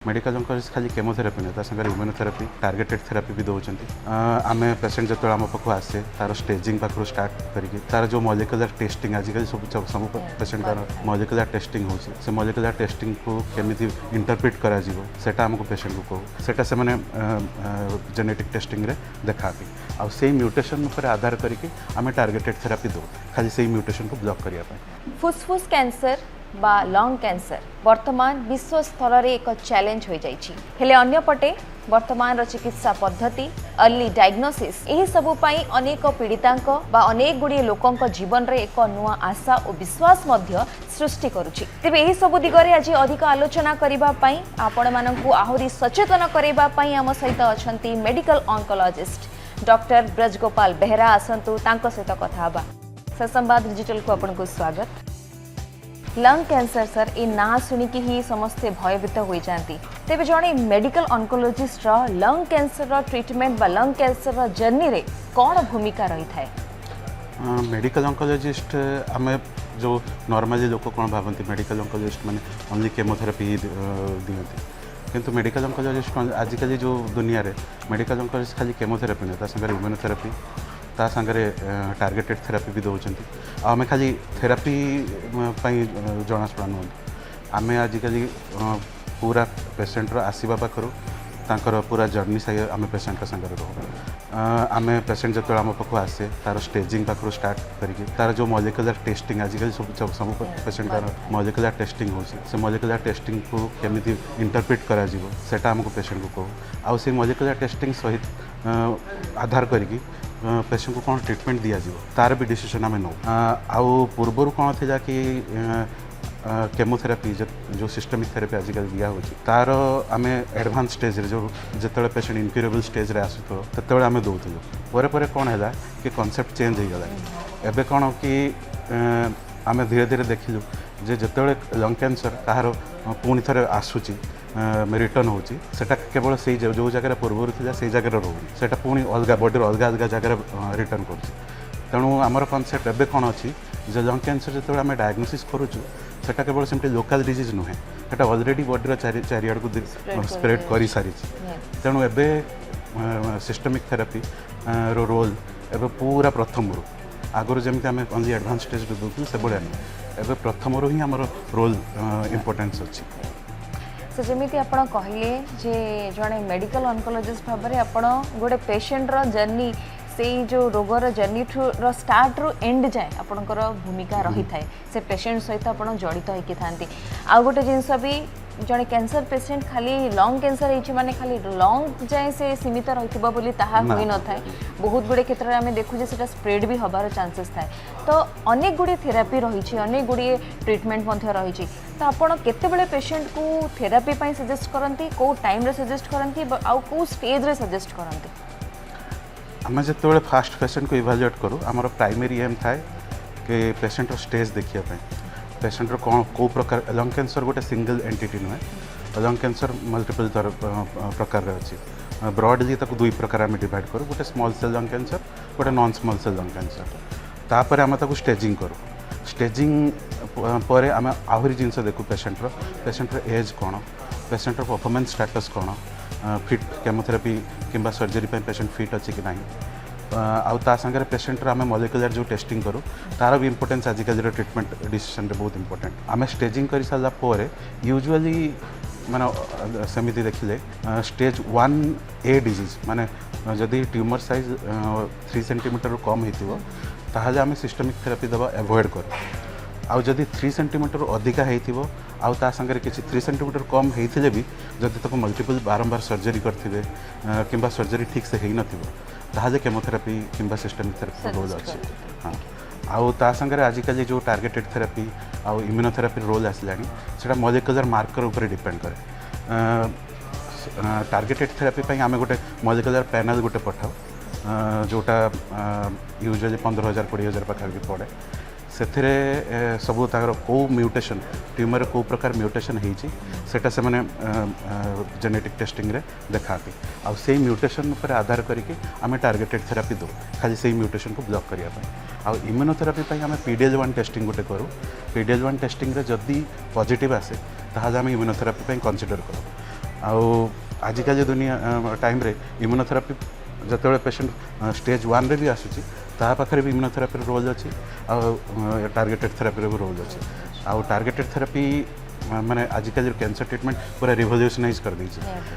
Medical oncologist खाली chemotherapy नहीं सागर immunotherapy targeted therapy भी दौरान आम पेसेंट जो आम पाक आसे तार स्टेजिंग पाखु स्टार्ट करके तार जो मॉलिक्यूलर टेस्टिंग आजिकल सब पेसेंट तार मॉलिक्यूलर टेस्टिंग होची से मॉलिक्यूलर टेस्टिंग को केमिति इंटरप्रिट करा जीवो सेटा हमको पेसेंट को कहू सेटा से माने जेनेटिक टेस्टिंग रे देखाती आ सेही म्यूटेशन पर आधार करके आम टार्गेटेड थेरापी दो खाली सेही म्यूटेशन को ब्लॉक करिया पाए। फुसफुस कैंसर बा लंग कैंसर वर्तमान विश्व स्तर रे एक चैलेंज हो जाइछि हेले अन्यपटे वर्तमान चिकित्सा पद्धति अर्ली डायग्नोसिस एही सबु पई अनेक पीड़ितांक बा अनेक गुडी लोकंक जीवन रे एक नुआ आशा और विश्वास मध्य सृष्टि करूछि। तेबे एही सबु दिगरे आज अधिक आलोचना करिबा पई आपण माननकु आहुरी सचेतन करिबा पई हम सहित अछंती medical oncologist doctor Brajagopal Behera आसंतु तांको सहित कथा हबा। संवाद डिजिटल को आपनको स्वागत। लंग कैंसर सर ए ना शुणिकी ही समस्ते भयभीत हो जाती तेज जड़े medical oncologist lung cancer treatment बा लंग कैंसर जर्नी रे कौन भूमिका रही है? मेडिकल ऑन्कोलॉजिस्ट आम जो नॉर्मली लोक कौन भावती मेडिकल ऑन्कोलॉजिस्ट माने ओनली केमोथेरापी दिखती किंतु मेडिकल ऑन्कोलॉजिस्ट आजिकल जो दुनिया रे मेडिकल ऑन्कोलॉजिस्ट खाली केमोथेरापी नहीं सागर इम्यूनोथेरापी ता सागरे टार्गेटेड थेरापी भी दौरान आम खाली थेरापी जनाशुना नुह आम आजिकल पूरा पेसेंटर आसवा पाखर तांकर पूरा जर्नी से आम पेसेंट सागर रोक आम पेसेंट जो आम पाक आसे तार स्टेजिंग पाखर स्टार्ट करके तार जो मॉलिक्यूलर टेस्टिंग आजिकल सब पेसेंट तार मॉलिक्यूलर टेस्टिंग होची से मॉलिक्यूलर टेस्टिंग को केमिति इंटरप्रिट करा जीवो सेटा हमको पेसेंट को कहू आउ से मॉलिक्यूलर टेस्टिंग सहित आधार करके पेसेंट को कौन ट्रीटमेंट दिया जीवो तार भी डिसीजन आम नौ आउ पूर्वर कौन थी कि केमोथेरापी जो सिस्टमिक थेरापी आजिकल दिया होची तार आम एडवांस स्टेज रे जो जिते पेसेंट इनक्यूरेबल स्टेज रे आसुतो तते आम दौलू पर कौन है कि कॉन्सेप्ट चेंज हो गला एबे कौन कि आम धीरे धीरे देखिलु जे जिते लंग कैंसर कहार पुणी थे आसूची रिटर्न होची सेटा केवल से जो जगह पूर्वर थी से जगह रोनी सेटा पुणी अलग बॉडी अलग अलग जगह रिटर्न कर तेणु आमर कॉन्सेप्ट एबे कौन अच्छी जे लंग कैंसर जो आम डायग्नोसिस करुचु सेटा केवल सेमती लोकल डिजीज नुहे सेटा ऑलरेडी बॉडी चारिआड़ को स्प्रेड कर सारी तेणु एबे सिस्टमिक थेरापी रो रोल एबे पूरा प्रथम रू आगुरी जमी आम ओनली एडवांस स्टेज दूसरी से भाया एबे प्रथम रू ही आमर रोल इम्पोर्टेंस अच्छी। से जमीती आपण कहले जे जड़े मेडिकल ऑन्कोलॉजिस्ट भाव में आपण गोटे पेशेंट रो जर्नी से जो रोगर जर्नी रो स्टार्ट रू एंड जाए आपणकर भूमिका रही थाए से पेशेंट सहित आपण जड़ित होइके थांती आ गोटे जिनस भी जड़े कैंसर पेशेंट खाली लंग कैंसर होइछि माने खाली लंग जाए से सीमित रहितबा बोली ताहा होई न थाए बहुत गुडे क्षेत्र में आम देखु जे सेटा स्प्रेड भी हबार चांसेस थाए तो अनेक गुडी थेरापी रही अनेक गुडी ट्रीटमेंट मध्य रही तो आपण केतेबेले पेशेंट को थेरापी पई सजेस्ट करंती को टाइम रे सजेस्ट करंती आ को स्टेज रे सजेस्ट करंती? आम जो फास्ट पेसेंट को इवालुएट करूँ आमर प्राइमरी एम थाए कि पेसेंट स्टेज देखिए पेसेंट कौन कौ प्रकार लंग कैंसर गोटे सिंगल एंटिटी नुहे लंग कैंसर मल्टीपल प्रकार अच्छी ब्रॉडली दुई प्रकार आम डिवाइड करूँ गोटे स्मॉल सेल लंग कैंसर गोटे non small cell lung cancer तापर आम स्टेजिंग करूँ स्टेजिंग पर आम आहरी जिनस देखू पेसेंटर एज कौन पेसेंटर परफॉर्मेंस स्टेटस कौन फिट केमोथेरापी किंबा सर्जरी पेसेंट फिट अच्छी कि नहीं आउ ता संगे पेसेंटर आम मॉलिक्यूलर जो टेस्टिंग करूँ तार भी इंपोर्टेंस आजिकल ट्रीटमेंट डिसीजन रे बहुत इंपोर्टेंट आम स्टेजिंग कर सारापर यूजुअली माने सेमिति देखिले स्टेज 1A डिजीज माने जदि ट्यूमर साइज 3 सेंटीमीटर कम होइतिबो ताहाले आम सिस्टमिक थेरापी दबा एवॉइड करूँ आउ जदि 3 सेंटीमीटर अधिका होइतिबो आउ ता संगे किसी 3 सेंटीमीटर कम होइथिले भी जदि तक मल्टीपल बारंबार सर्जरी करथिबे किंबा सर्जरी ठीक से हेइ नथिबो ताहाले केमोथेरापी किंबा सिस्टमिक थेरापी रोल अच्छी हाँ आउ ता संगे आजिकल जो टार्गेटेड थेरापी आउ इम्यूनोथेरापी रोल आसलानी सेटा मॉलिक्यूलर मार्कर ऊपर डिपेंड करे टार्गेटेड थेरापी पई आमे गोटे मॉलिक्यूलर पैनल गोटे पठाओ जोटा यूजुअली 15,000 20,000 पाखापाखि पड़े से सबू तार कौ म्यूटेशन ट्यूमर कौ प्रकार म्यूटेशन होटा से मैंने जेनेटिक टेस्टिंग रे देखाती आ से म्यूटेशन पर आधार करके आम टार्गेटेड थेरापी दो खाली से म्यूटेशन को ब्लॉक करने आ इम्यूनोथेरापी आम PD-L1 टेस्टिंग गोटे करूँ PD-L1 टेस्टिंग रे जदि पॉजिटिव आसे ताहले आम इम्यूनोथेरापी कनसिडर करूँ आजिकल दुनिया टाइम रे इम्यूनोथेरापी जो पेशेंट स्टेज 1 रे भी आसूची ता पाखरे भी इम्यूनोथेरापी रोल अच्छी टार्गेटेड थेरापी भी रोल अच्छी टार्गेटेड थेरापी माने आजिकल कैंसर ट्रीटमेंट पूरा रिवोल्यूशनाइज कर दी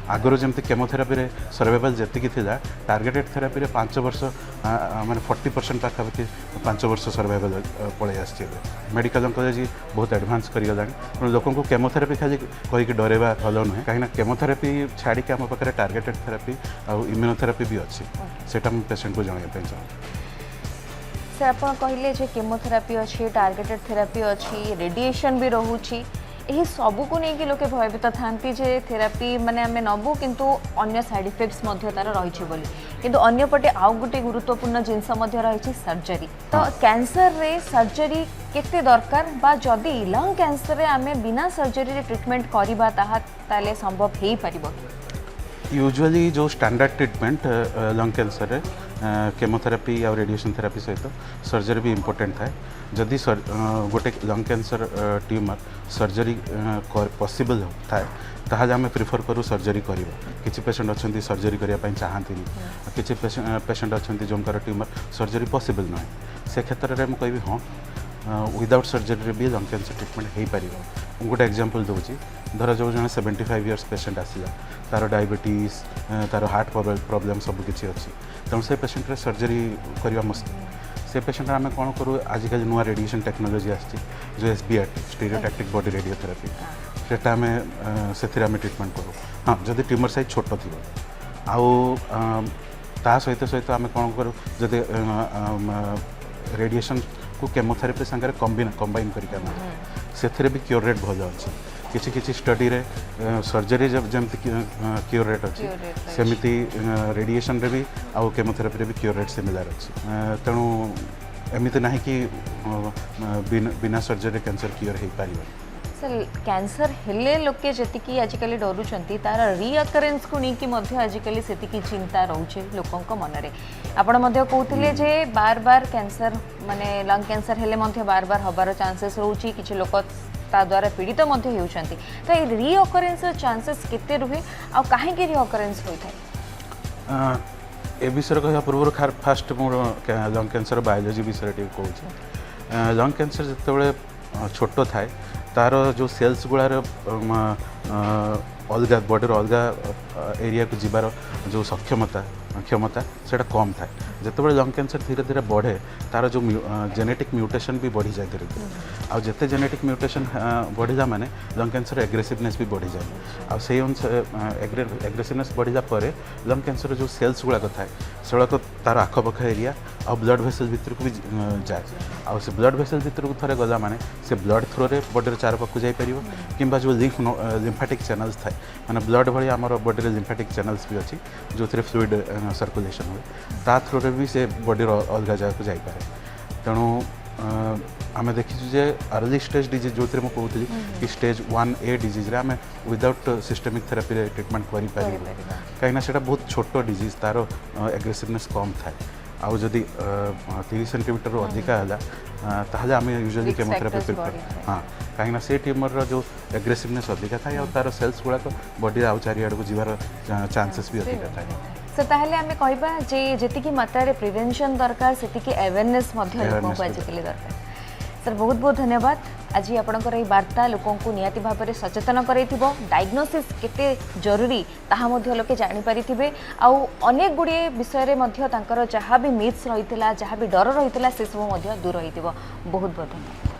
आगुरी जमी केमोथेरापी रे सर्वाइवल जी था टार्गेटेड थेरापी रे 5 वर्ष माने 40% पाखापाखि 5 वर्ष सर्वाइवल पलि आसी मेडिकल अंकोलॉजी बहुत एडवांस करेगा लोक को केमोथेरापी खाली कहीकि डरवा भल नुहे कहीं केमोथेरापी छाड़ी आम पाखे टार्गेटेड थेरापी आउ इम्यूनोथेरापी भी अच्छी सेटा पेशेंट को जनवाई चाहिए। सर आप कहले जे केमोथेरापी अच्छी टार्गेटेड थेरापी अच्छी रेडिएशन भी रोची यही सबू को लेकिन लोके भयभीत था थेरापी माने आम नबू किंतु अन्य साइड इफेक्ट्स तार रही बोली किंतु अन्यपटे आउ गोटे गुरुत्वपूर्ण जिनस रही सर्जरी तो कैंसर रे सर्जरी केते दरकार बा जदि लंग कैंसर रे आम बिना सर्जरी ट्रीटमेंट करवा ताले संभव हो पारिबो यूजुअली जो स्टैंडर्ड ट्रीटमेंट लंग कैंसर रे केमोथेरापी और रेडिएशन थेरापी सहित सर्जरी भी इम्पोर्टेंट थाए जदि गोटे lung cancer tumour surgery possible थाए ताहले आम प्रिफर करूँ सर्जरी करवा किसी पेशेंट अच्छा सर्जरी करने चाहती किसी पेशेंट अच्छा जो ट्यूमर सर्जरी पॉसिबल नुहे से क्षेत्र में कहि हाँ विदाउट सर्जरी भी लंग कैंसर ट्रीटमेंट हो पार गोटे एग्जांपल दूसरी धर जो जन 75 इयर्स पेशेंट आसला तार डायबिटीज तार हार्ट प्रॉब्लम सब किसी अच्छी तेणु से पेशेंट रे सर्जरी करवा मुश्किल से पेशेंट आम कौन करूँ आजिकल नुआ रेडिएशन टेक्नोलोजी आसी जो SBRT स्टीरियोटैक्टिक बॉडी रेडियोथेरापी सेटा आम से ट्रीटमेंट करूँ हाँ जदि ट्यूमर साइज छोट थी आउ ता सहित सहित आम कौन करूँ जदि रेडिएशन को केमोथेरापी सांगे कंबाइन करके भी क्योर रेट भल अच्छी किसी किसी स्टडी रे सर्जरी जमती क्योर रेट अच्छी सेमती रेडिएशन रे भी आउ केमोथेरापी रे भी क्योर रेट सिमिलर अच्छी तेणु एमती ना कि बिना सर्जरी कैंसर क्योर हो पार सर कैंसर हेले लोके जी आजिकल डरुंच तार रिअकरेन्स को लेकिन आजिकल से चिंता रोचे लोकों मन में आपण कहते जे बार बार कैंसर माने लंग कैंसर हेले बार बार हबार चांसेस रोची किसी लोक ता द्वारा पीड़ित होती तो ये रिअकरेन्स चांसेस केते रुहे आ कहीं रिअकरेन्स होता है ए विषय कह पूर्व फास्ट मोर लंग कैंसर बायोलोजी विषय कहूँ लंग कैंसर जिते छोट थाए तार जो सेल्स गुड़ार अलग बॉडी अलग एरिया को जीवार जो क्षमता से कम थाए जिते लंग कैंसर धीरे धीरे बढ़े तार जो जेनेटिक म्यूटेशन भी बढ़ी जाए धीरे धीरे आउ जिते जेनेटिक म्यूटेशन बढ़िला माने लंग कैंसर एग्रेसिवनेस भी बढ़ी जाए आ से एग्रेसिवनेस बढ़िला परे लंग कैंसर जो सेल्स गुड़ाक थाए से तार आखपाख एरिया आ ब्लड भेसल भितर को भी जाए आ से ब्लड भेसल भितर को थरे गला माने से ब्लड थ्रो रे बॉडी चार पाखु जाई परिबो किंबा जो लिम्फेटिक चैनल्स थाए माने ब्लड भली आमर बॉडी लिम्फेटिक चैनल्स भी अच्छी जो थे फ्लूइड सर्कुलेशन हुए ता थ्रो रे भी से बॉडी अलग जगह को जाई पारे तेणु आम देखीचु जे अर्ली स्टेज डिजीज जो मुझे कहती कि स्टेज 1A डिजीज आम विदाउट सिस्टेमिक थेरापी रे ट्रीटमेंट कर कहीं बहुत छोट डिजीज तार एग्रेसिवनेस कम थाए आउ जदि 30 सेंटीमीटर अधिका है ताहले आम यूजुअली केमोथेरापी प्रिफर हाँ कहीं से ट्यूमर जो एग्रेसिवनेस अधिका थाए और तार सेल्स गुड़ाक बॉडी आउ चारिआड़ को जीवार चांसेस भी अधिका थाए सर ताहले आमे कहबा जे जेतिकी मात्रा रे प्रिवेंशन दरकार सेतिकी अवेयरनेस मध्य लोक को आजिकली दरकार सर बहुत बहुत धन्यवाद आज आपणकर ये वार्ता लोकों को निहाती भाव में सचेतन करैथिबो डायग्नोसिस केते जरूरी ताहा मध्य लोके जानि पारिथिबे आउ अनेक गुडी विषय रे मध्य तांकर जहाँ भी मिथ्स रहितला जहाँ भी डर रहितला से सब मध्य दूर होइथिबो बहुत बहुत धन्यवाद।